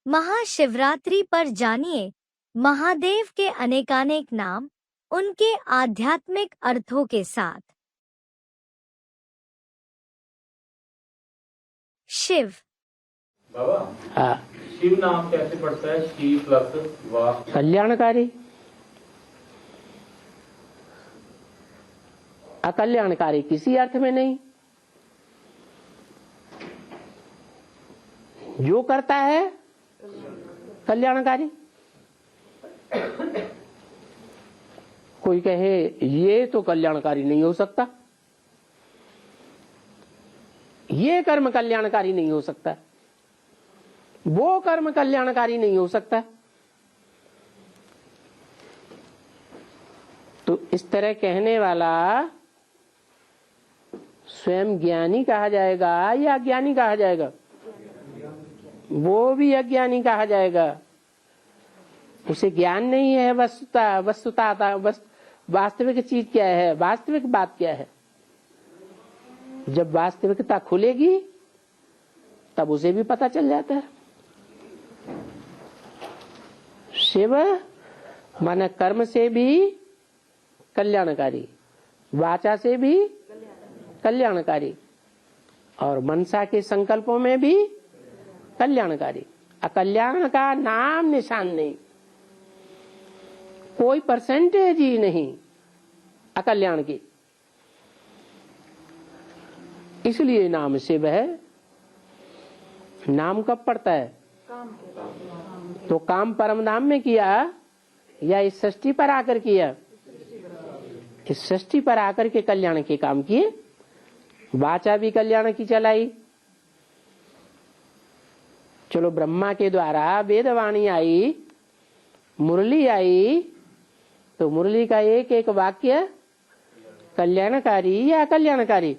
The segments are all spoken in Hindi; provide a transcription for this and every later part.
महाशिवरात्रि पर जानिए महादेव के अनेकानेक नाम, उनके आध्यात्मिक अर्थों के साथ। शिव। बाबा, हाँ, शिव नाम कैसे पड़ता है? शिव प्लस वाह। कल्याणकारी, अकल्याणकारी किसी अर्थ में नहीं। जो करता है कल्याणकारी। कोई कहे ये तो कल्याणकारी नहीं हो सकता, ये कर्म कल्याणकारी नहीं हो सकता, वो कर्म कल्याणकारी नहीं हो सकता, तो इस तरह कहने वाला स्वयं ज्ञानी कहा जाएगा या अज्ञानी कहा जाएगा? वो भी अज्ञानी कहा जाएगा। उसे ज्ञान नहीं है वस्तुता वास्तविक चीज क्या है, वास्तविक बात क्या है। जब वास्तविकता खुलेगी तब उसे भी पता चल जाता है। शिव माने कर्म से भी कल्याणकारी, वाचा से भी कल्याणकारी, और मनसा के संकल्पों में भी कल्याणकारी। अकल्याण का नाम निशान नहीं, कोई परसेंटेज ही नहीं अकल्याण की। इसलिए नाम शिव है। नाम कब पड़ता है? तो काम परम धाम में किया या इस सृष्टि पर आकर किया? इस सृष्टि पर आकर के कल्याण के काम किए। वाचा भी कल्याण की चलाई। चलो, ब्रह्मा के द्वारा वेदवाणी आई, मुरली आई, तो मुरली का एक एक वाक्य कल्याणकारी या अकल्याणकारी?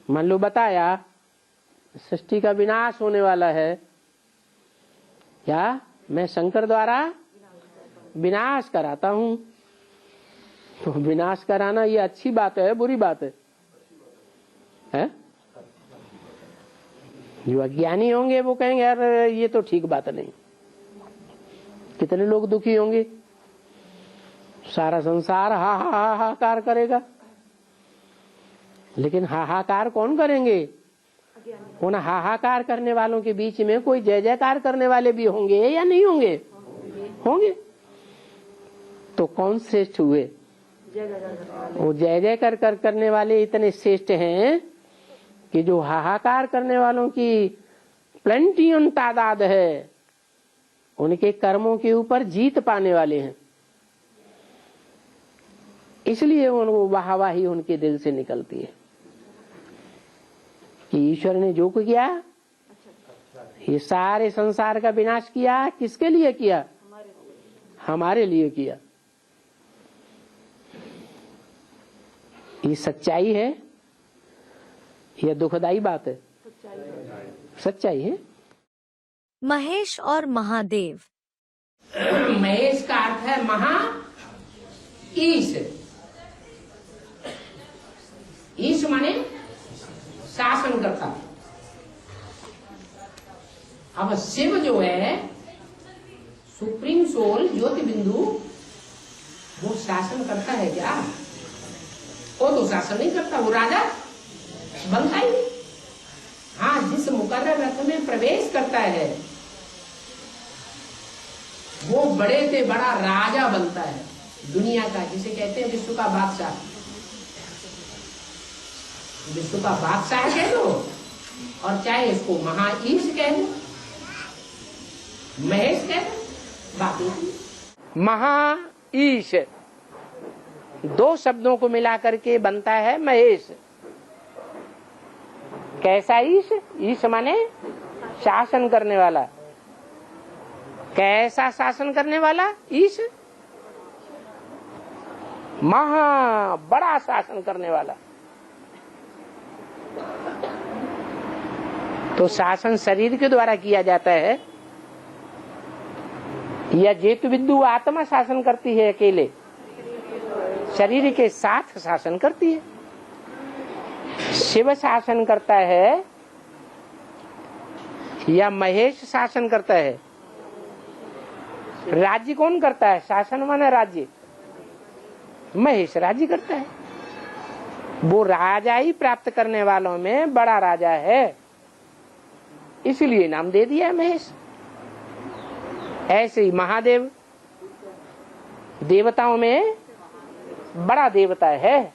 मान लो बताया सृष्टि का विनाश होने वाला है, या मैं शंकर द्वारा विनाश कराता हूं, तो विनाश कराना ये अच्छी बात है बुरी बात है? जो अज्ञानी होंगे वो कहेंगे यार ये तो ठीक बात नहीं। कितने लोग दुखी होंगे, सारा संसार हाहाकार करेगा, लेकिन हाहाकार कौन करेंगे? उन हाहाकार करने वालों के बीच में कोई जय जयकार करने वाले भी होंगे या नहीं होंगे? होंगे। तो कौन श्रेष्ठ हुए? वो जय जयकार करने वाले इतने श्रेष्ठ हैं कि जो हाहाकार करने वालों की प्लेंटियन तादाद है, उनके कर्मों के ऊपर जीत पाने वाले हैं। इसलिए उनको वाहवाही उनके दिल से निकलती है कि ईश्वर ने जो किया, ये सारे संसार का विनाश किया, किसके लिए किया? हमारे लिए किया। ये सच्चाई है या दुखदाई बात है? सच्चाई है। महेश और महादेव। महेश का अर्थ है महा ईश। ईश माने शासन करता। अब शिव जो है सुप्रीम सोल, ज्योति बिंदु, वो शासन करता है क्या? वो तो शासन नहीं करता, वो राजा बनता ही नहीं। हाँ, जिस मुकर्रर रथ में प्रवेश करता है वो बड़े से बड़ा राजा बनता है दुनिया का, जिसे कहते हैं विश्व का बादशाह। विश्व का बादशाह कह लो और चाहे इसको महाईश कह लो, महेश कह लो, बाकी महाईश दो शब्दों को मिलाकर के बनता है महेश। कैसा ईश? ईश माने शासन करने वाला। कैसा शासन करने वाला? ईश महा बड़ा शासन करने वाला। तो शासन शरीर के द्वारा किया जाता है या जेतु बिंदु आत्मा शासन करती है? अकेले शरीर के साथ शासन करती है। शिव शासन करता है या महेश शासन करता है? राज्य कौन करता है? शासन माने राज्य, महेश राज्य करता है। वो राजा ही प्राप्त करने वालों में बड़ा राजा है, इसलिए नाम दे दिया है महेश। ऐसे ही महादेव देवताओं में बड़ा देवता है।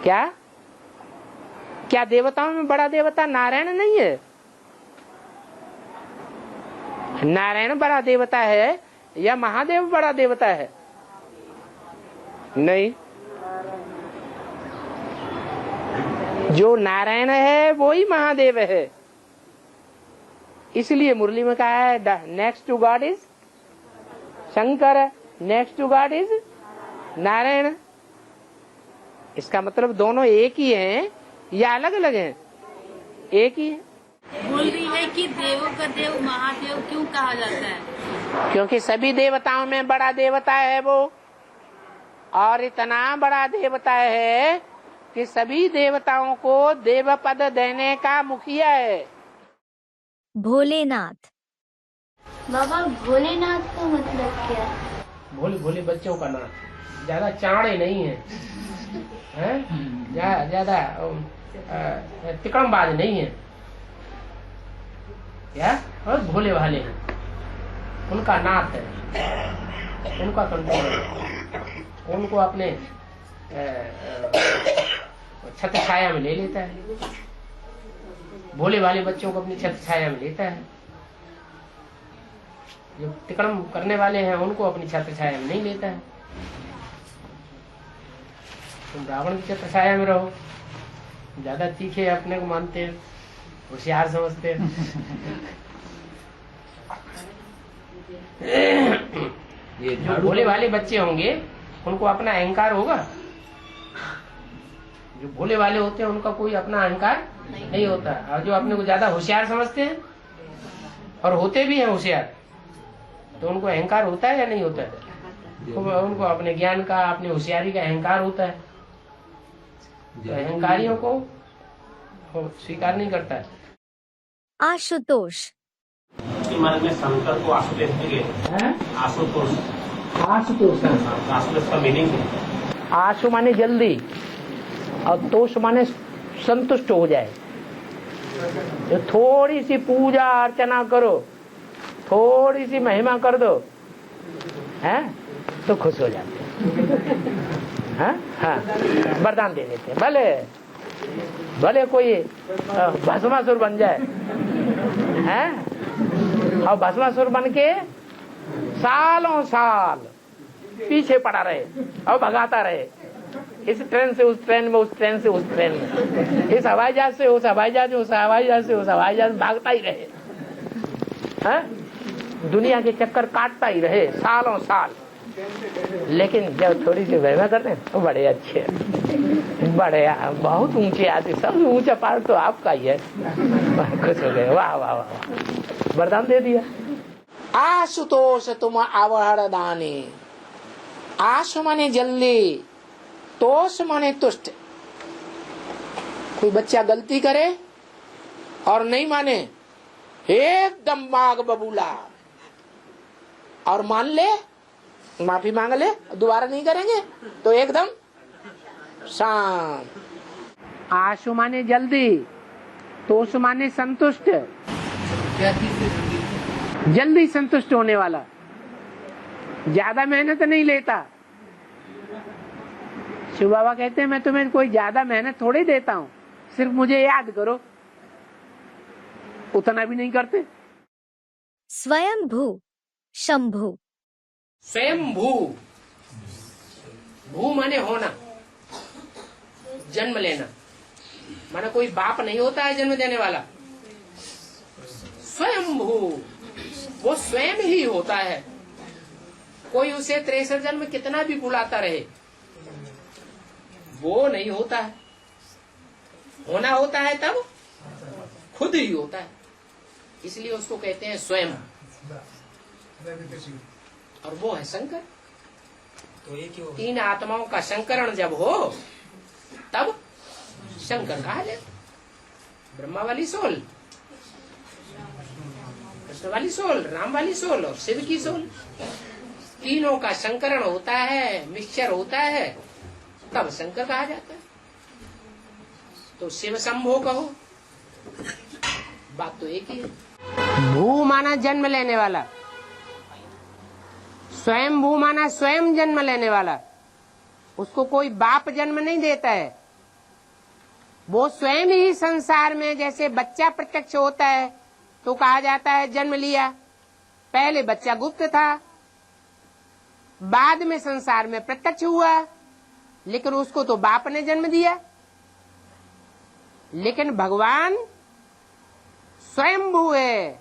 क्या क्या देवताओं में बड़ा देवता नारायण नहीं है? नारायण बड़ा देवता है या महादेव बड़ा देवता है? नहीं, जो नारायण है वो ही महादेव है। इसलिए मुरली में कहा है next to God is Shankar, next to God is Narayan. इसका मतलब दोनों एक ही हैं या अलग अलग हैं? एक ही है। बोल रही है कि देवों का देव महादेव क्यों कहा जाता है? क्योंकि सभी देवताओं में बड़ा देवता है वो, और इतना बड़ा देवता है कि सभी देवताओं को देव पद देने का मुखिया है। भोलेनाथ। बाबा भोलेनाथ का मतलब क्या है? भोले भोले बच्चों का नाम, ज्यादा चाड़े नहीं है, ज्यादा तिकड़मबाज नहीं है, या और भोले भाले हैं। उनका नाथ है, उनका कंट्रोल है, उनको अपने छत्र छाया में ले लेता है। भोले भाले बच्चों को अपनी छत्र छाया में लेता है। जो तिकड़म करने वाले हैं उनको अपनी छत्र छाया में नहीं लेता है। तुम रावण की छत्र छाया में रहो, ज्यादा तीखे अपने को मानते हैं, होशियार समझते हैं। ये जो भोले वाले बच्चे होंगे उनको अपना अहंकार होगा। जो भोले वाले होते हैं उनका कोई अपना अहंकार नहीं होता। और जो अपने को ज्यादा होशियार समझते हैं और होते भी हैं होशियार, तो उनको अहंकार होता है या नहीं होता है? उनको अपने ज्ञान का, अपनी होशियारी का अहंकार होता है। तो अहंकारियों को स्वीकार नहीं करता है। आशुतोष। मार्ग में शंकर को आशुतोष देंगे। आशुतोष, आशुतोष, आशुतोष का मीनिंग है आशु माने जल्दी और तोष माने संतुष्ट हो जाए। जो थोड़ी सी पूजा अर्चना करो, थोड़ी सी महिमा कर दो, हैं, तो खुश हो जाते हैं। हाँ, वरदान दे देते हैं। भले भले कोई भस्मासुर बन जाए, हैं, और भस्मासुर बन के सालों साल पीछे पड़ा रहे और भगाता रहे, इस ट्रेन से उस ट्रेन में, उस ट्रेन से उस ट्रेन में, इस हवाई जहाज से उस हवाई जहाज, उस हवाई जहाज से उस हवाई जहाज, भागता ही रहे, हैं, दुनिया के चक्कर काटता ही रहे सालों साल। लेकिन जब थोड़ी सी वहमा करते हैं तो बड़े अच्छे, बड़े बहुत ऊंचे आते, सबसे ऊंचा पहाड़ तो आपका ही है। खुश हो गए, वाह वाह वाह, वरदान दे दिया। आशुतोष तुम आवहर दानी। आशु माने जल्दी, तोष माने तुष्ट। कोई बच्चा गलती करे और नहीं माने, एकदम बाग बबूला, और मान ले, माफी मांग ले, दोबारा नहीं करेंगे तो एकदम शांत। आशु माने जल्दी, तोष माने संतुष्ट, जल्दी संतुष्ट होने वाला, ज्यादा मेहनत नहीं लेता। शिव बाबा कहते हैं मैं तुम्हें कोई ज्यादा मेहनत थोड़ी देता हूँ, सिर्फ मुझे याद करो, उतना भी नहीं करते। स्वयंभू, शंभू। स्वयंभू, भू माने होना, जन्म लेना, माने कोई बाप नहीं होता है जन्म देने वाला। स्वयंभू, वो स्वयं ही होता है। कोई उसे 63 जन्म कितना भी बुलाता रहे, वो नहीं होता है। होना होता है तब खुद ही होता है, इसलिए उसको कहते हैं स्वयं। और वो है शंकर। तो तीन आत्माओं का संकरण जब हो तब शंकर कहा जाए। ब्रह्मा वाली सोल कृष्ण वाली सोल, राम वाली सोल और शिव की सोल, तीनों का संकरण होता है, मिक्सचर होता है, तब शंकर कहा जाता है। तो शिव शंभो कहो, बात तो एक ही है। भू माना जन्म लेने वाला, स्वयं भू माना स्वयं जन्म लेने वाला। उसको कोई बाप जन्म नहीं देता है, वो स्वयं ही संसार में, जैसे बच्चा प्रत्यक्ष होता है तो कहा जाता है जन्म लिया। पहले बच्चा गुप्त था, बाद में संसार में प्रत्यक्ष हुआ, लेकिन उसको तो बाप ने जन्म दिया। लेकिन भगवान स्वयंभू है,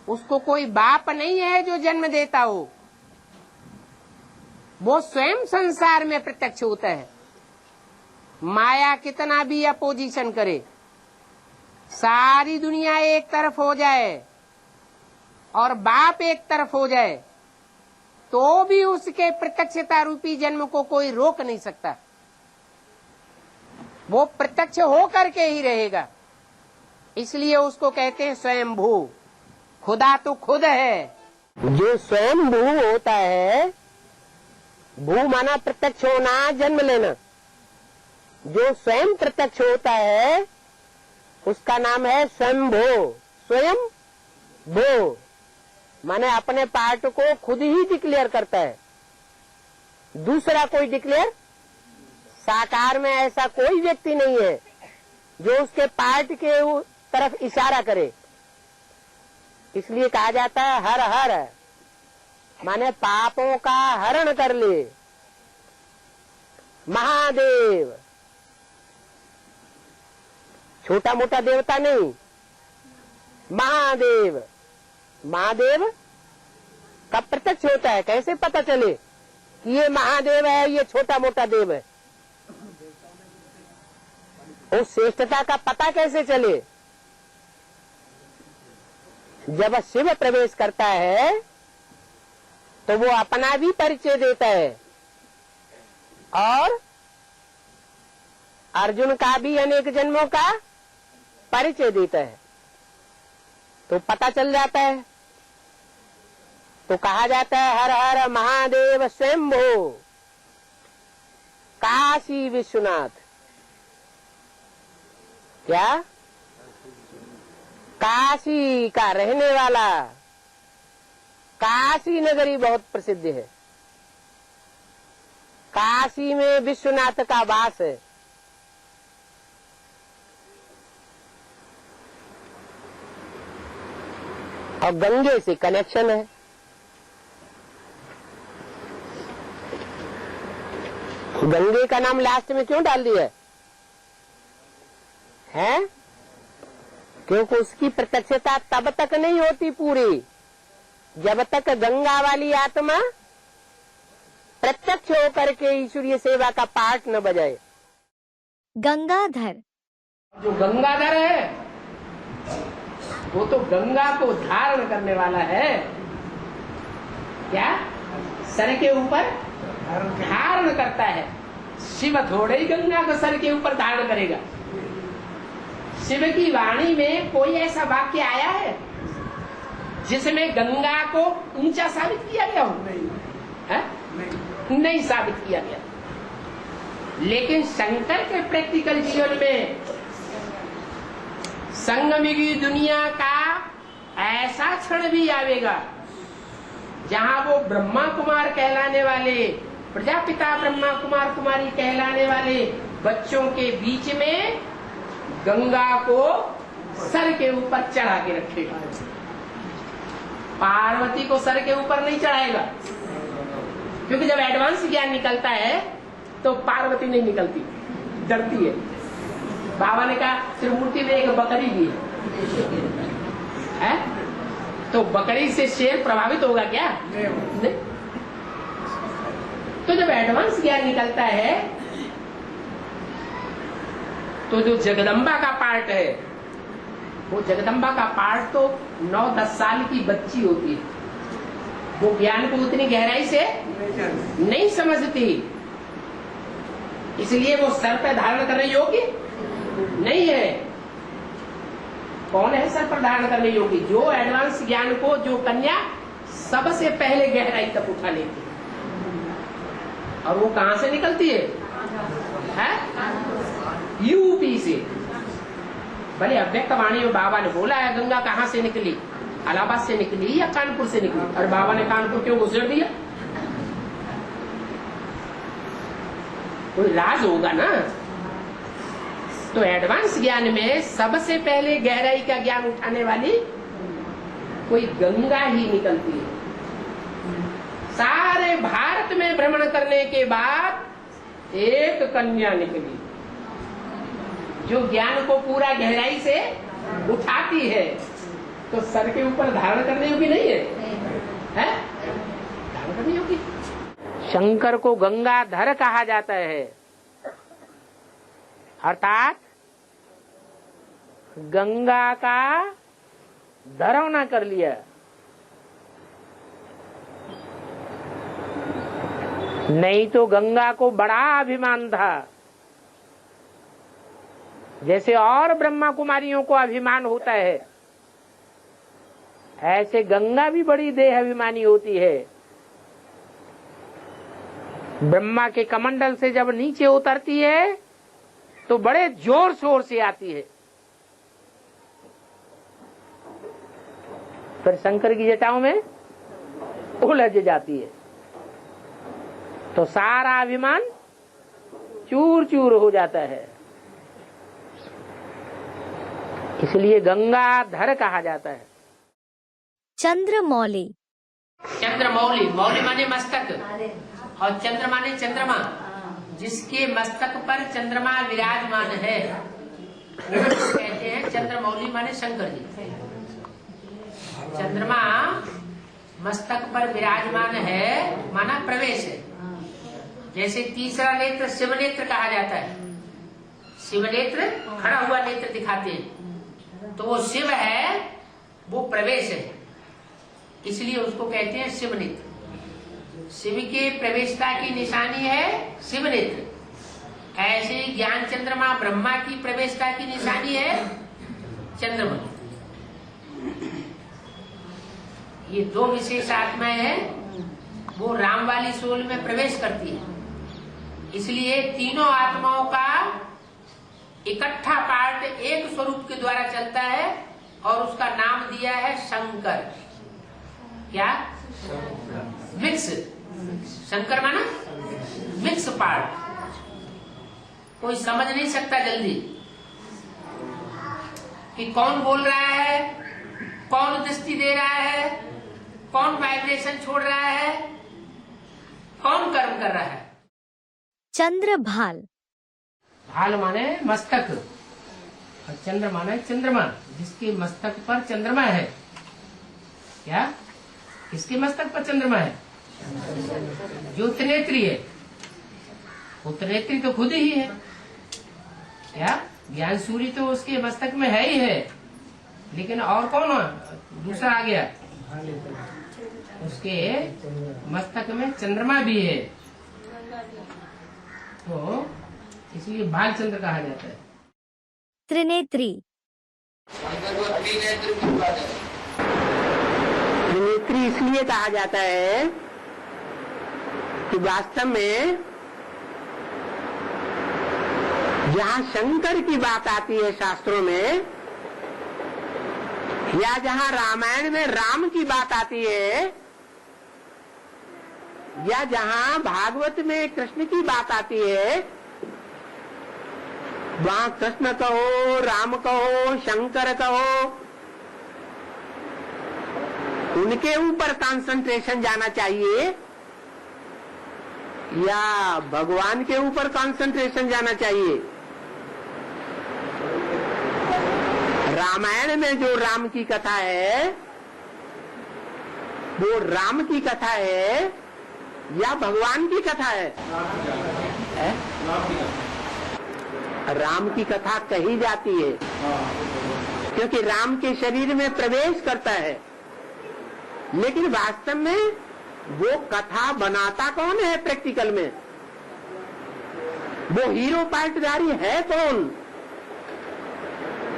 उसको कोई बाप नहीं है जो जन्म देता हो, वो स्वयं संसार में प्रत्यक्ष होता है। माया कितना भी अपोजिशन करे, सारी दुनिया एक तरफ हो जाए और बाप एक तरफ हो जाए, तो भी उसके प्रत्यक्षता रूपी जन्म को कोई रोक नहीं सकता। वो प्रत्यक्ष हो करके ही रहेगा। इसलिए उसको कहते हैं स्वयंभू। खुदा तो खुद है। जो स्वयंभू होता है, भू माना प्रत्यक्ष होना, जन्म लेना। जो स्वयं प्रत्यक्ष होता है उसका नाम है स्वयंभू। स्वयं भू माने अपने पार्ट को खुद ही डिक्लेयर करता है, दूसरा कोई डिक्लेयर। साकार में ऐसा कोई व्यक्ति नहीं है जो उसके पार्ट के तरफ इशारा करे। इसलिए कहा जाता है हर हर, माने पापों का हरण कर ले। महादेव, छोटा मोटा देवता नहीं, महादेव। महादेव कब प्रत्यक्ष होता है? कैसे पता चले कि ये महादेव है, ये छोटा मोटा देव है? उस श्रेष्ठता का पता कैसे चले? जब शिव प्रवेश करता है तो वो अपना भी परिचय देता है और अर्जुन का भी अनेक जन्मों का परिचय देता है, तो पता चल जाता है। तो कहा जाता है हर हर महादेव स्वयंभू काशी विश्वनाथ। क्या? काशी का रहने वाला। काशी नगरी बहुत प्रसिद्ध है, काशी में विश्वनाथ का वास है। और गंगे से कनेक्शन है। गंगे का नाम लास्ट में क्यों डाल दिया है? क्योंकि उसकी प्रत्यक्षता तब तक नहीं होती पूरी जब तक गंगा वाली आत्मा प्रत्यक्ष होकर के ईश्वरीय सेवा का पाठ न बजाए। गंगाधर, जो गंगाधर है वो तो गंगा को धारण करने वाला है। क्या? सर के ऊपर धारण करता है। शिव थोड़े ही गंगा को सर के ऊपर धारण करेगा। शिव की वाणी में कोई ऐसा वाक्य आया है जिसमें गंगा को ऊंचा साबित किया गया हो? नहीं साबित किया गया। लेकिन शंकर के प्रैक्टिकल जीवन में संगमिगी दुनिया का ऐसा क्षण भी आवेगा जहां वो ब्रह्मा कुमार कहलाने वाले, प्रजापिता ब्रह्मा कुमार कुमारी कहलाने वाले बच्चों के बीच में गंगा को सर के ऊपर चढ़ा के रखेगा। पार्वती को सर के ऊपर नहीं चढ़ाएगा, क्योंकि जब एडवांस ज्ञान निकलता है तो पार्वती नहीं निकलती, डरती है। बाबा ने कहा त्रिमूर्ति में एक बकरी भी है, तो बकरी से शेर प्रभावित होगा क्या? नहीं। तो जब एडवांस ज्ञान निकलता है तो जो जगदम्बा का पार्ट है, वो जगदम्बा का पार्ट तो 9-10 साल की बच्ची होती है, वो ज्ञान को उतनी गहराई से नहीं समझती, इसलिए वो सर पे धारण करने योग्य नहीं है। कौन है सर पर धारण करने योग्य? जो एडवांस ज्ञान को जो कन्या सबसे पहले गहराई तक उठा लेती है। और वो कहां से निकलती है? यूपी से। भले अव्यक्त वाणी में बाबा ने बोला है गंगा कहां से निकली, इलाहाबाद से निकली या कानपुर से निकली? और बाबा ने कानपुर क्यों घुसेड़ दिया? कोई राज होगा ना। तो एडवांस ज्ञान में सबसे पहले गहराई का ज्ञान उठाने वाली कोई गंगा ही निकलती है। सारे भारत में भ्रमण करने के बाद एक कन्या निकली जो ज्ञान को पूरा गहराई से उठाती है। तो सर के ऊपर धारण करने योग्य नहीं है, धारण करने योग्य। शंकर को गंगाधर कहा जाता है, अर्थात गंगा का धरवना कर लिया। नहीं तो गंगा को बड़ा अभिमान था, जैसे और ब्रह्मा कुमारियों को अभिमान होता है, ऐसे गंगा भी बड़ी देह अभिमानी होती है। ब्रह्मा के कमंडल से जब नीचे उतरती है तो बड़े जोर शोर से आती है। फिर शंकर की जटाओं में उलझ जाती है, तो सारा अभिमान चूर चूर हो जाता है। इसलिए गंगाधर कहा जाता है। चंद्रमौली। चंद्रमौली, मौली माने मस्तक और चंद्र माने चंद्रमा। जिसके मस्तक पर चंद्रमा विराजमान है कहते हैं चंद्रमौली माने शंकर जी। चंद्रमा मस्तक पर विराजमान है माना प्रवेश है। जैसे तीसरा नेत्र शिव नेत्र कहा जाता है। शिव नेत्र खड़ा हुआ नेत्र दिखाते हैं, तो वो शिव है, वो प्रवेश है, इसलिए उसको कहते हैं शिव नेत्र। शिव के प्रवेशता की निशानी है शिव नेत्र। ऐसे ज्ञान चंद्रमा ब्रह्मा की प्रवेशता की निशानी है चंद्रमा। ये दो विशेष आत्माएं हैं, वो राम वाली सोल में प्रवेश करती है। इसलिए तीनों आत्माओं का इकट्ठा पार्ट एक स्वरूप के द्वारा चलता है और उसका नाम दिया है शंकर। क्या? मिक्स। शंकर माना मिक्स पार्ट। कोई समझ नहीं सकता जल्दी कि कौन बोल रहा है, कौन दृष्टि दे रहा है, कौन वाइब्रेशन छोड़ रहा है, कौन कर्म कर रहा है। चंद्रभाल। भाल माने मस्तक और चंद्र माने चंद्रमा। जिसके मस्तक पर चंद्रमा है। क्या? किसके मस्तक पर चंद्रमा है? जो त्रिनेत्री है। वो त्रिनेत्री तो खुद ही है। क्या? ज्ञान सूर्य तो उसके मस्तक में है ही है, लेकिन और कौन दूसरा आ गया? उसके मस्तक में चंद्रमा भी है, तो इसलिए भालचंद्र कहा जाता है। त्रिनेत्री। त्रिनेत्री इसलिए कहा जाता है कि वास्तव में जहाँ शंकर की बात आती है शास्त्रों में, या जहाँ रामायण में राम की बात आती है, या जहाँ भागवत में कृष्ण की बात आती है, वहाँ कृष्ण कहो, राम कहो, शंकर कहो, उनके ऊपर कंसंट्रेशन जाना चाहिए या भगवान के ऊपर कंसंट्रेशन जाना चाहिए। रामायण में जो राम की कथा है वो राम की कथा है या भगवान की कथा है? राम की कथा कही जाती है क्योंकि राम के शरीर में प्रवेश करता है, लेकिन वास्तव में वो कथा बनाता कौन है? प्रैक्टिकल में वो हीरो पार्टदारी है कौन?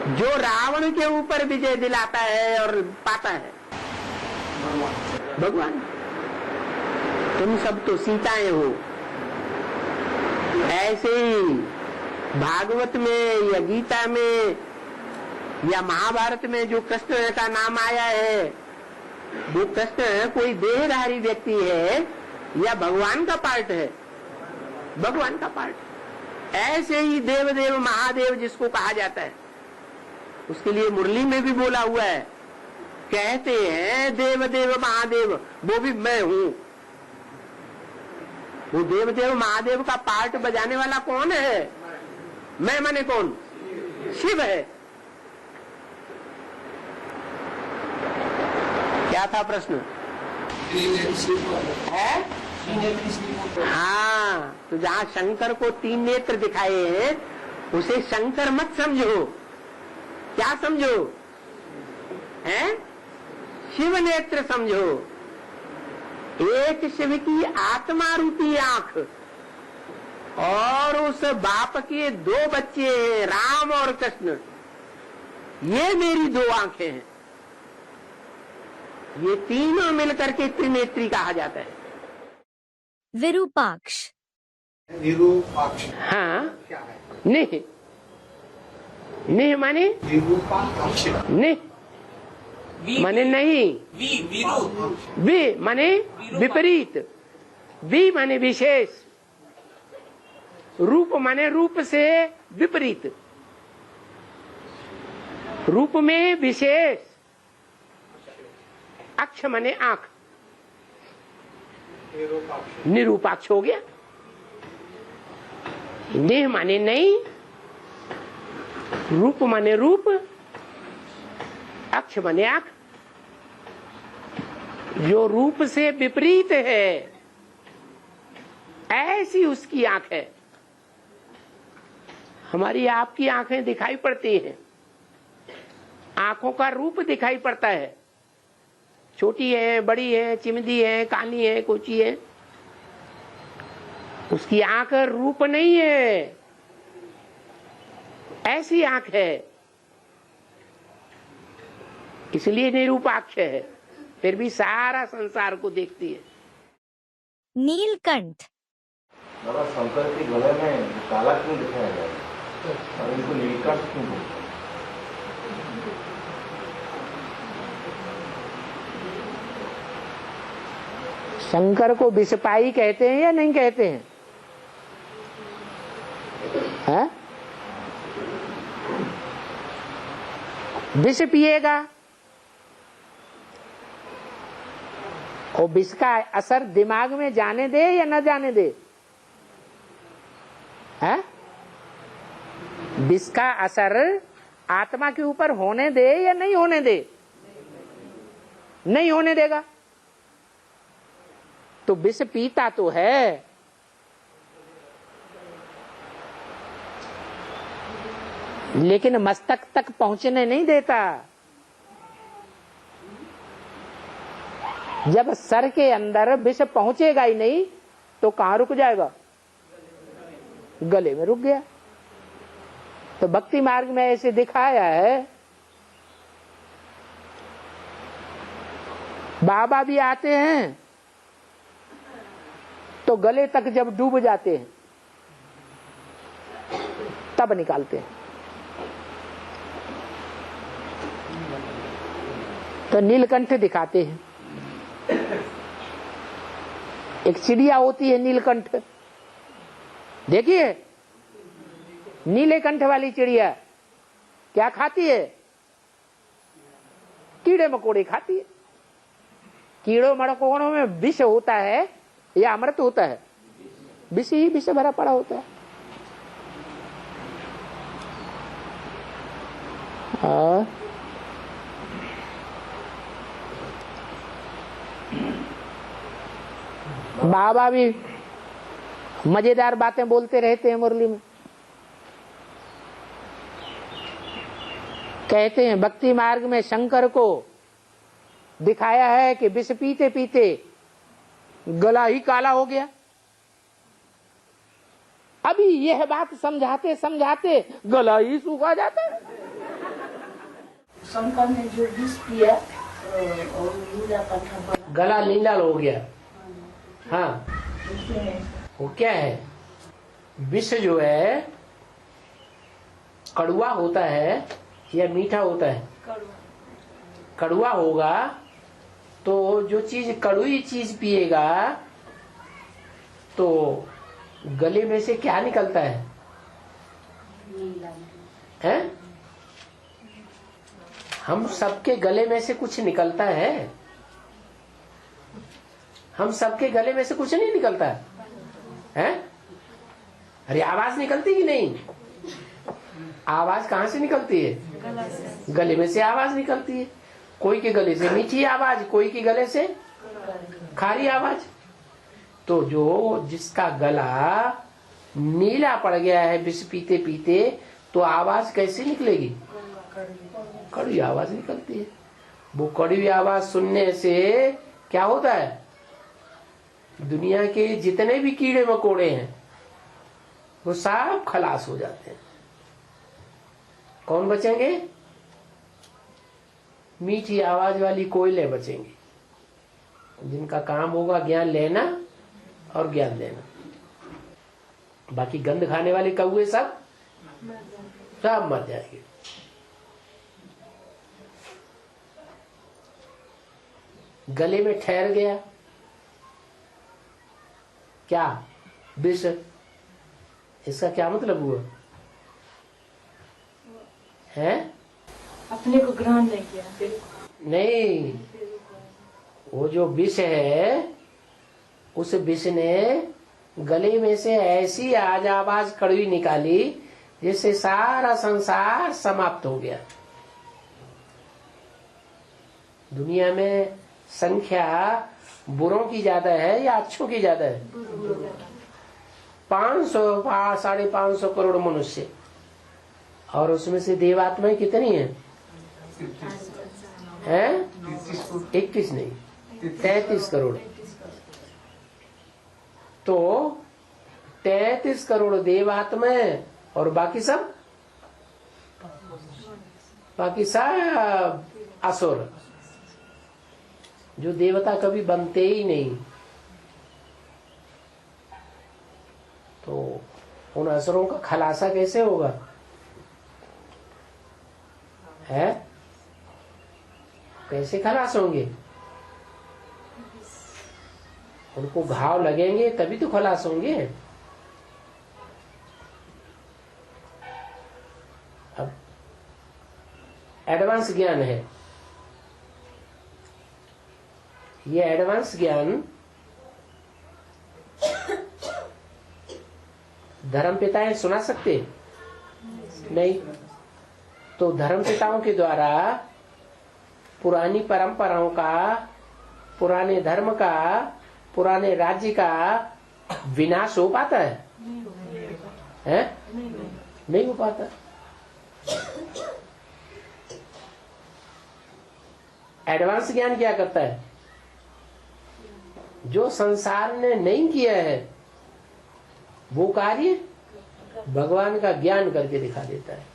जो रावण के ऊपर विजय दिलाता है और पाता है? भगवान। तुम सब तो सीताएं हो। ऐसे ही भागवत में या गीता में या महाभारत में जो कृष्ण का नाम आया है, वो कृष्ण कोई देहधारी व्यक्ति है या भगवान का पार्ट है? भगवान का पार्ट। ऐसे ही देवदेव महादेव जिसको कहा जाता है, उसके लिए मुरली में भी बोला हुआ है, कहते हैं देवदेव महादेव, वो भी मैं हूं। वो देवदेव महादेव का पार्ट बजाने वाला कौन है? मैं माने कौन? शिव है। क्या था प्रश्न? है? हाँ, तो जहाँ शंकर को 3 नेत्र दिखाए हैं, उसे शंकर मत समझो। क्या समझो? हैं? शिव नेत्र समझो। एक शिव की आत्मा रूपी आंख, और उस बाप के 2 बच्चे हैं, राम और कृष्ण। ये मेरी 2 आंखें हैं। ये तीनों मिलकर के त्रिनेत्री कहा जाता है। विरूपाक्ष। विरूपाक्ष हाँ, क्या है? नहीं, नहीं माने विरूपाक्ष नहीं माने नहीं, वी माने विपरीत, वी माने विशेष, रूप माने रूप से विपरीत, रूप में विशेष, अक्ष माने आंख, निरूपाक्ष हो गया। नेह माने नहीं, रूप माने रूप, अक्ष माने आंख। जो रूप से विपरीत है, ऐसी उसकी आंख है। हमारी आपकी आंखें दिखाई पड़ती हैं, आंखों का रूप दिखाई पड़ता है, छोटी है, बड़ी है, चिमदी है, काली है, कोची है। उसकी आंख रूप नहीं है, ऐसी आंख है, इसलिए निरूपाक्ष है। फिर भी सारा संसार को देखती है। नीलकंठ। बाबा, शंकर के गले में काला क्यों दिखाया गया और इनको नीलकंठ क्यों बोलते हैं? शंकर को विषपाई कहते हैं या नहीं कहते हैं? है? विष पिएगा और विष का असर दिमाग में जाने दे या न जाने दे? है? विष का असर आत्मा के ऊपर होने दे या नहीं होने दे? नहीं होने देगा। तो विष पीता तो है, लेकिन मस्तक तक पहुंचने नहीं देता। जब सर के अंदर विष पहुंचेगा ही नहीं तो कहां रुक जाएगा? गले में रुक गया। तो भक्ति मार्ग में ऐसे दिखाया है। बाबा भी आते हैं तो गले तक जब डूब जाते हैं तब निकालते हैं। तो नीलकंठ दिखाते हैं। एक चिड़िया होती है नीलकंठ, देखिए नीले कंठ वाली चिड़िया क्या खाती है? कीड़े मकोड़े खाती है। कीड़ों मकोड़ों में विष होता है या अमृत होता है? विष ही विष भरा पड़ा होता है। बाबा भी मजेदार बातें बोलते रहते हैं मुरली में। कहते हैं भक्ति मार्ग में शंकर को दिखाया है कि विष पीते पीते गला ही काला हो गया। अभी यह बात समझाते समझाते गला ही सूखा जाता है। शंकर ने जो विष पिया और नीला पंखा बना, गला नीला हो गया। हाँ, उसमें वो क्या है, विष जो है कड़वा होता है या मीठा होता है? कड़वा होगा तो जो चीज कड़वी चीज पिएगा तो गले में से क्या निकलता है? हैं? हम सबके गले में से कुछ निकलता है? हम सबके गले में से कुछ नहीं निकलता है, हैं? अरे आवाज निकलती कि नहीं? आवाज कहाँ से निकलती है? गले में से आवाज निकलती है। कोई के गले से मीठी आवाज, कोई के गले से खारी आवाज। तो जो जिसका गला नीला पड़ गया है विष पीते पीते, तो आवाज कैसे निकलेगी? कड़वी आवाज निकलती है। वो कड़वी आवाज सुनने से क्या होता है? दुनिया के जितने भी कीड़े मकोड़े हैं वो सब खलास हो जाते हैं। कौन बचेंगे? मीठी आवाज वाली कोयले बचेंगे, जिनका काम होगा ज्ञान लेना और ज्ञान देना। बाकी गंध खाने वाले कौवे सब मर जाएंगे। गले में ठहर गया क्या विष, इसका क्या मतलब हुआ है? अपने को ग्रहण नहीं किया। नहीं, वो जो विष है उस विष ने गले में से ऐसी आवाज कड़वी निकाली जिससे सारा संसार समाप्त हो गया। दुनिया में संख्या बुरों की ज्यादा है या अच्छों की ज्यादा है? 500-550 करोड़ मनुष्य, और उसमें से देवात्माएं कितनी हैं? 21 नहीं, 33 करोड़। तो 33 करोड़ देवात्माएं और बाकी सब असुर, जो देवता कभी बनते ही नहीं। तो उन असुरों का खलासा कैसे होगा है? कैसे खलास होंगे? उनको घाव लगेंगे तभी तो खलास होंगे। अब एडवांस ज्ञान है, ये एडवांस ज्ञान धर्म पिताएं सुना सकते नहीं। तो धर्म पिताओं के द्वारा पुरानी परंपराओं का, पुराने धर्म का, पुराने राज्य का विनाश हो पाता है? नहीं हो पाता। एडवांस ज्ञान क्या करता है? जो संसार ने नहीं किया है वो कार्य भगवान का ज्ञान करके दिखा देता है।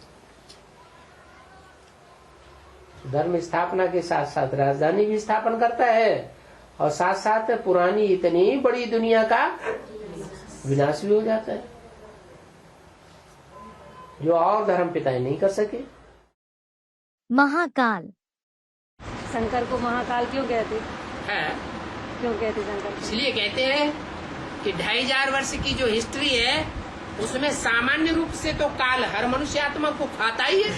धर्म स्थापना के साथ साथ राजधानी भी स्थापन करता है और साथ साथ पुरानी इतनी बड़ी दुनिया का विनाश भी हो जाता है, जो और धर्म पिताएं नहीं कर सके। महाकाल। शंकर को महाकाल क्यों कहते हैं? क्यों कहते शंकर? इसलिए कहते हैं कि 2500 वर्ष की जो हिस्ट्री है उसमें सामान्य रूप से तो काल हर मनुष्य आत्मा को खाता ही है।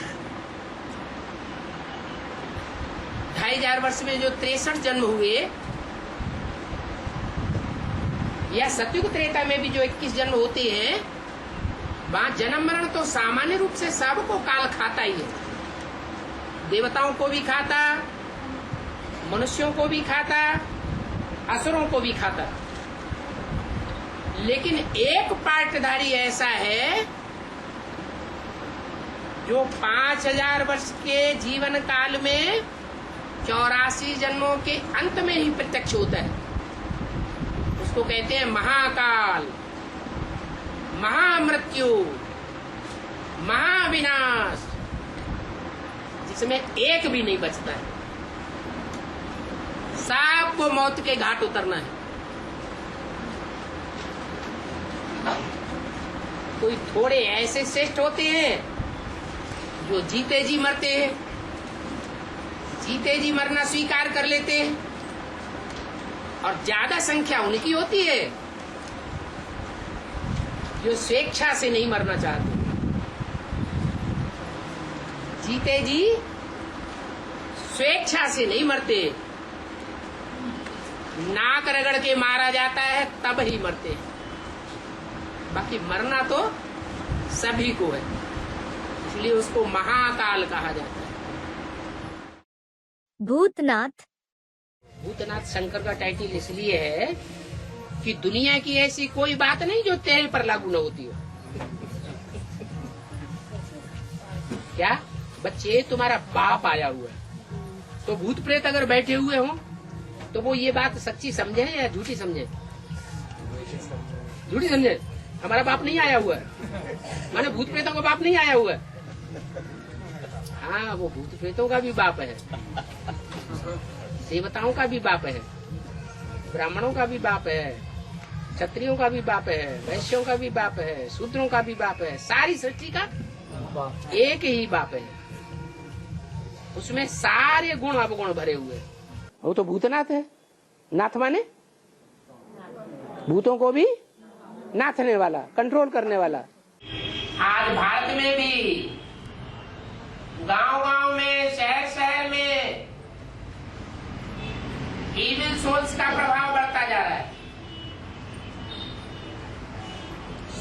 2500 वर्ष में जो 63 जन्म हुए, या सतयुग त्रेता में भी जो 21 जन्म होते हैं, वहां जन्म मरण तो सामान्य रूप से सबको काल खाता ही है। देवताओं को भी खाता, मनुष्यों को भी खाता, असुरों को भी खाता। लेकिन एक पार्टधारी ऐसा है जो 5000 वर्ष के जीवन काल में 84 जन्मों के अंत में ही प्रत्यक्ष होता है। उसको कहते हैं महाकाल, महामृत्यु, महाविनाश। इसमें एक भी नहीं बचता है, सबको मौत के घाट उतरना है। कोई थोड़े ऐसे श्रेष्ठ होते हैं जो जीते जी मरते हैं, जीते जी मरना स्वीकार कर लेते हैं, और ज्यादा संख्या उनकी होती है जो स्वेच्छा से नहीं मरना चाहते। जीते जी स्वेच्छा से नहीं मरते, नाक रगड़ के मारा जाता है तब ही मरते हैं, बाकी मरना तो सभी को है, इसलिए उसको महाकाल कहा जाता है। भूतनाथ। भूतनाथ शंकर का टाइटल इसलिए है कि दुनिया की ऐसी कोई बात नहीं जो तेरे पर लागू न होती हो। क्या बच्चे, तुम्हारा बाप आया हुआ है तो भूत प्रेत अगर बैठे हुए हों तो वो ये बात सच्ची समझे या झूठी समझे? झूठी समझे। हमारा बाप नहीं आया हुआ है, माने भूत प्रेतों का बाप नहीं आया हुआ है। हाँ, वो भूत प्रेतों का भी बाप है, देवताओं का भी बाप है, ब्राह्मणों का भी बाप है, क्षत्रियों का भी बाप है, वैश्यों का भी बाप है, शूद्रों का भी बाप है, सारी सृष्टि का एक ही बाप है। उसमें सारे गुण अवगुण भरे हुए हैं। वो तो भूतनाथ है। नाथ माने भूतों को भी नाथने वाला, कंट्रोल करने वाला। आज भारत में भी गांव-गांव में, शहर-शहर में इविल सोल्स का प्रभाव बढ़ता जा रहा है।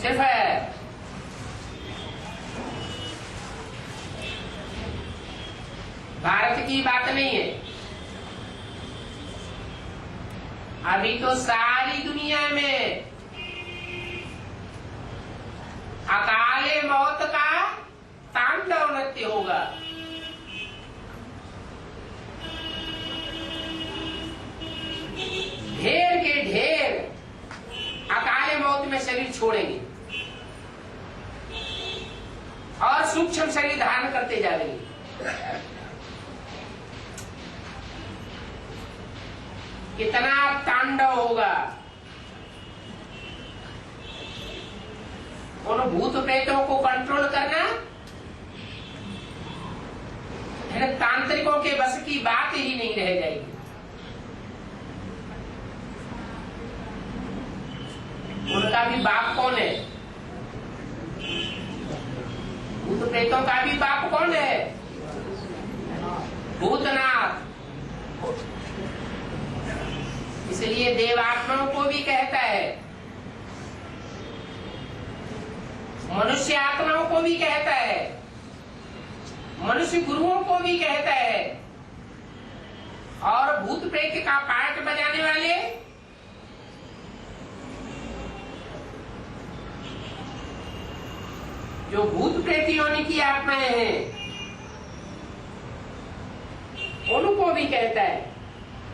सिर्फ भारत की बात नहीं है, अभी तो सारी दुनिया में अकाले मौत का तांडव नृत्य होगा। ढेर के ढेर अकाले मौत में शरीर छोड़ेंगे और सूक्ष्म शरीर धारण करते जाएंगे। कितना तांडव होगा। उन भूत प्रेतों को कंट्रोल करना तांत्रिकों के बस की बात ही नहीं रह जाएगी। उनका भी बाप कौन है? भूत प्रेतों का भी बाप कौन है? भूतनाथ। इसलिए देवात्माओं को भी कहता है, मनुष्य आत्माओं को भी कहता है, मनुष्य गुरुओं को भी कहता है, और भूत प्रेत का पार्ट बजाने वाले जो भूत प्रेत योनि की आत्माएं हैं उनको भी कहता है,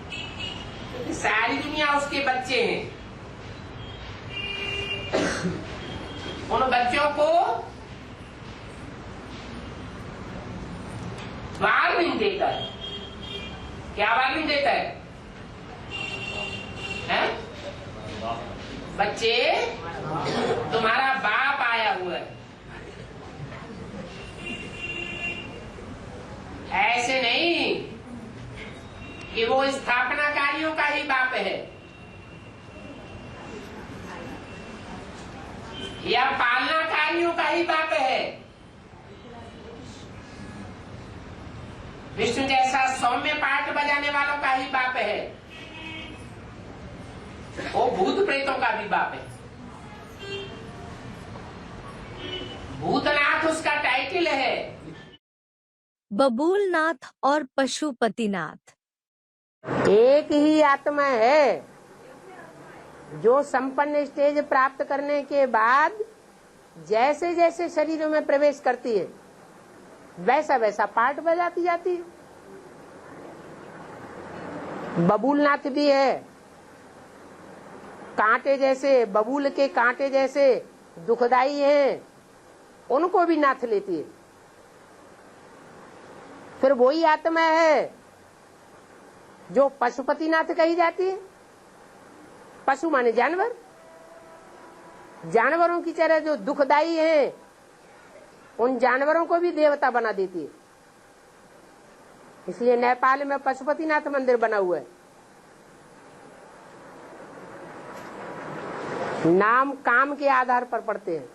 क्योंकि सारी दुनिया उसके बच्चे हैं। उन बच्चों को वार्निंग देता है। क्या वार्निंग देता है? बच्चे, तुम्हारा बाप आया हुआ है। ऐसे नहीं कि वो स्थापनाकारियों का ही बाप है या पालनाकारियों का ही बाप है। विष्णु जैसा सौम्य पाठ बजाने वालों का ही बाप है, वो भूत प्रेतों का भी बाप है। भूतनाथ उसका टाइटल है। बबूलनाथ और पशुपतिनाथ एक ही आत्मा है जो संपन्न स्टेज प्राप्त करने के बाद जैसे जैसे शरीरों में प्रवेश करती है वैसा वैसा पार्ट बजाती जाती है। बबूलनाथ भी है, कांटे जैसे, बबूल के कांटे जैसे दुखदाई हैं, उनको भी नाथ लेती है। फिर वही आत्मा है जो पशुपतिनाथ कही जाती है। पशु माने जानवर, जानवरों की तरह जो दुखदाई है उन जानवरों को भी देवता बना देती है। इसलिए नेपाल में पशुपतिनाथ मंदिर बना हुआ है। नाम काम के आधार पर पड़ते हैं।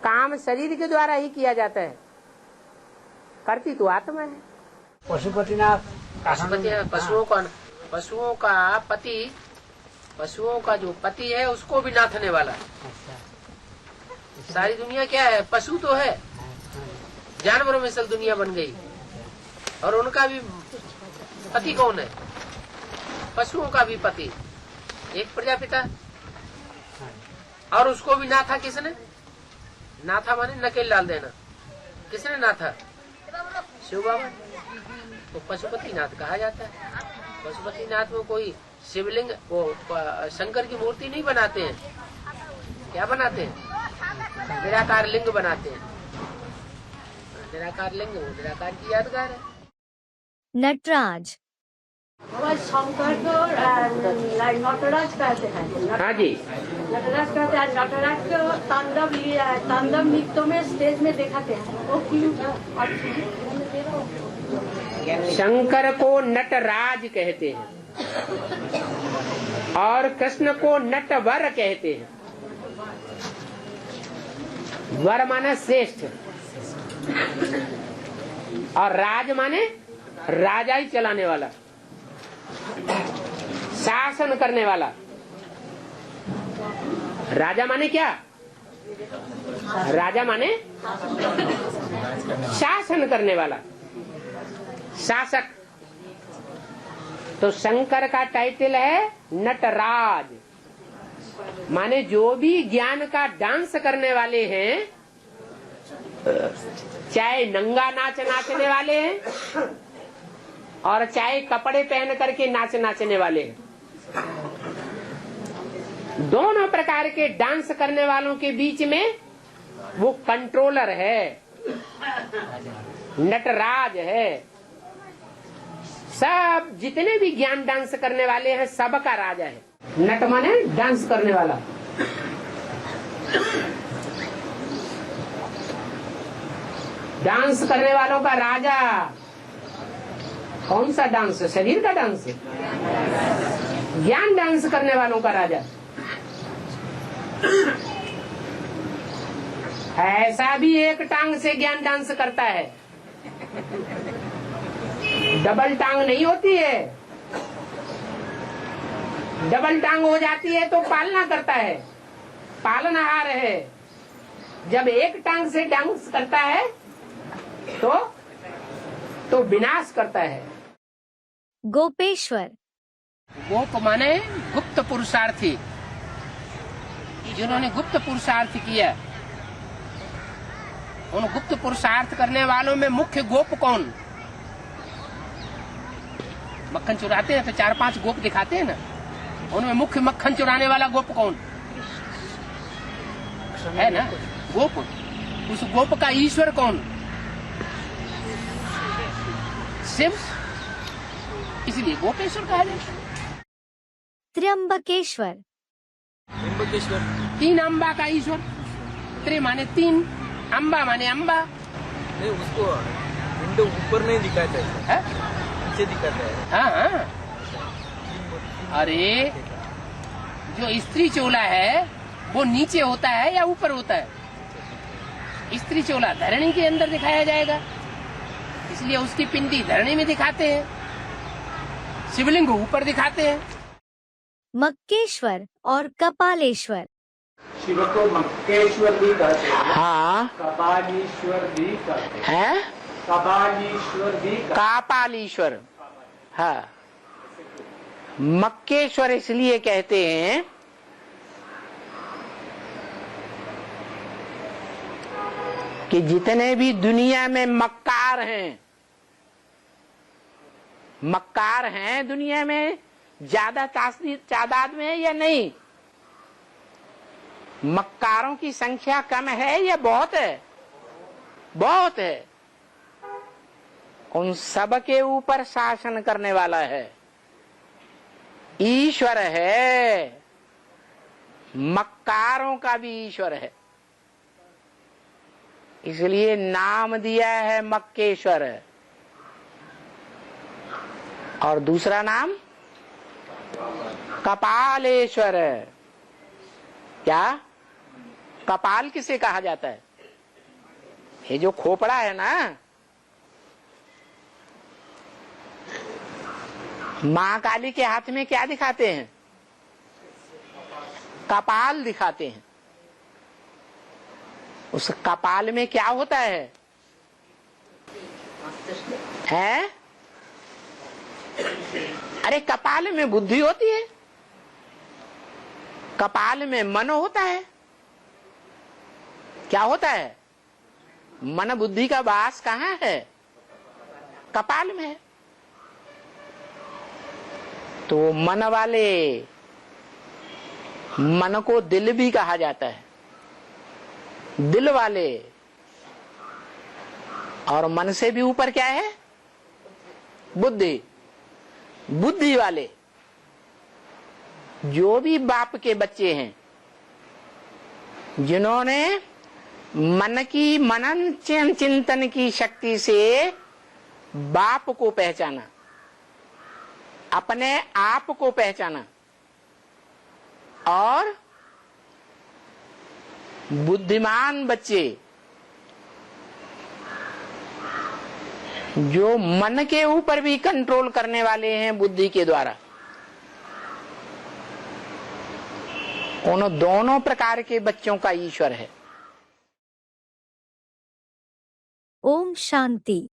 काम शरीर के द्वारा ही किया जाता है, करती तो आत्मा है। पशुपतिनाथ पशुओं का पति, पशुओं का जो पति है उसको भी नाथने वाला। सारी दुनिया क्या है? पशु तो है, जानवरों में सल दुनिया बन गई। और उनका भी पति कौन है? पशुओं का भी पति एक प्रजापिता। और उसको भी नाथा किसने? नाथा माने नकेल डाल देना। किसने नाथा? शिव बाबा। तो पशुपतिनाथ कहा जाता है। पशुपतिनाथ में कोई शिवलिंग, वो शंकर की मूर्ति नहीं बनाते हैं। क्या बनाते हैं? निराकार लिंग बनाते हैं। निराकार लिंग, वो निराकार की यादगार है। नटराज। शंकर को नटराज कहते हैं। हाँ जी, नटराज कहते हैं। नटराज को तांडव नृत्य में स्टेज में दिखाते हैं। वो क्यों? शंकर को नटराज कहते हैं और कृष्ण को नटवर कहते हैं। वर माने श्रेष्ठ और राज माने राजा ही चलाने वाला, शासन करने वाला। राजा माने क्या? राजा माने शासन करने वाला, शासक। तो शंकर का टाइटल है नटराज, माने जो भी ज्ञान का डांस करने वाले हैं, चाहे नंगा नाच नाचने वाले हैं और चाहे कपड़े पहन करके नाचने वाले हैं, दोनों प्रकार के डांस करने वालों के बीच में वो कंट्रोलर है, नटराज है। सब जितने भी ज्ञान डांस करने वाले हैं सबका राजा है। नट माने डांस करने वाला। डांस करने वालों का राजा। कौन सा डांस? शरीर का डांस है। ज्ञान डांस करने वालों का राजा। ऐसा भी एक टांग से ज्ञान डांस करता है, डबल टांग नहीं होती है। डबल टांग हो जाती है तो पालना करता है, पालनहार है। जब एक टांग से डांस करता है तो विनाश करता है। गोपेश्वर। गोप माने गुप्त पुरुषार्थी, जिन्होंने गुप्त पुरुषार्थ किया। उन गुप्त पुरुषार्थ करने वालों में मुख्य गोप कौन? मक्खन चुराते हैं तो 4-5 गोप दिखाते हैं ना, उनमें मुख्य मक्खन चुराने वाला गोप कौन है? ना गोप। उस गोप का ईश्वर कौन? शिव। इसलिए गोपेश्वर कहा जाता है। त्र्यंबकेश्वर। 3 अम्बा का ईश्वर। त्रि माने 3, अम्बा माने अम्बा। नहीं, उसको विंडो ऊपर नहीं दिखाता है, नीचे दिखाता है। हाँ। अरे जो स्त्री चोला है वो नीचे होता है या ऊपर होता है? स्त्री चोला धरणी के अंदर दिखाया जाएगा, इसलिए उसकी पिंडी धरणी में दिखाते हैं, शिवलिंग को ऊपर दिखाते हैं। मक्केश्वर और कपालेश्वर। शिव को मक्केश्वर भी कहते हैं। हाँ, कपालीश्वर भी कहते हैं। है कपालीश्वर भी कापालीश्वर। हाँ, मक्केश्वर इसलिए कहते हैं कि जितने भी दुनिया में मक्कार हैं दुनिया में, ज्यादा तादाद में है या नहीं? मक्कारों की संख्या कम है या बहुत है? बहुत है। उन सब के ऊपर शासन करने वाला है, ईश्वर है। मक्कारों का भी ईश्वर है, इसलिए नाम दिया है मक्केश्वर। और दूसरा नाम कपालेश्वर। क्या कपाल किसे कहा जाता है? ये जो खोपड़ा है ना, मां काली के हाथ में क्या दिखाते हैं? कपाल दिखाते हैं। उस कपाल में क्या होता है? हैं? अरे कपाल में बुद्धि होती है, कपाल में मन होता है। क्या होता है? मन बुद्धि का वास कहाँ है? कपाल में है। तो मन वाले, मन को दिल भी कहा जाता है, दिल वाले। और मन से भी ऊपर क्या है? बुद्धि, बुद्धि वाले। जो भी बाप के बच्चे हैं, जिन्होंने मन की मनन चिंतन की शक्ति से बाप को पहचाना, अपने आप को पहचाना, और बुद्धिमान बच्चे जो मन के ऊपर भी कंट्रोल करने वाले हैं बुद्धि के द्वारा, उन दोनों प्रकार के बच्चों का ईश्वर है। ओम शांति।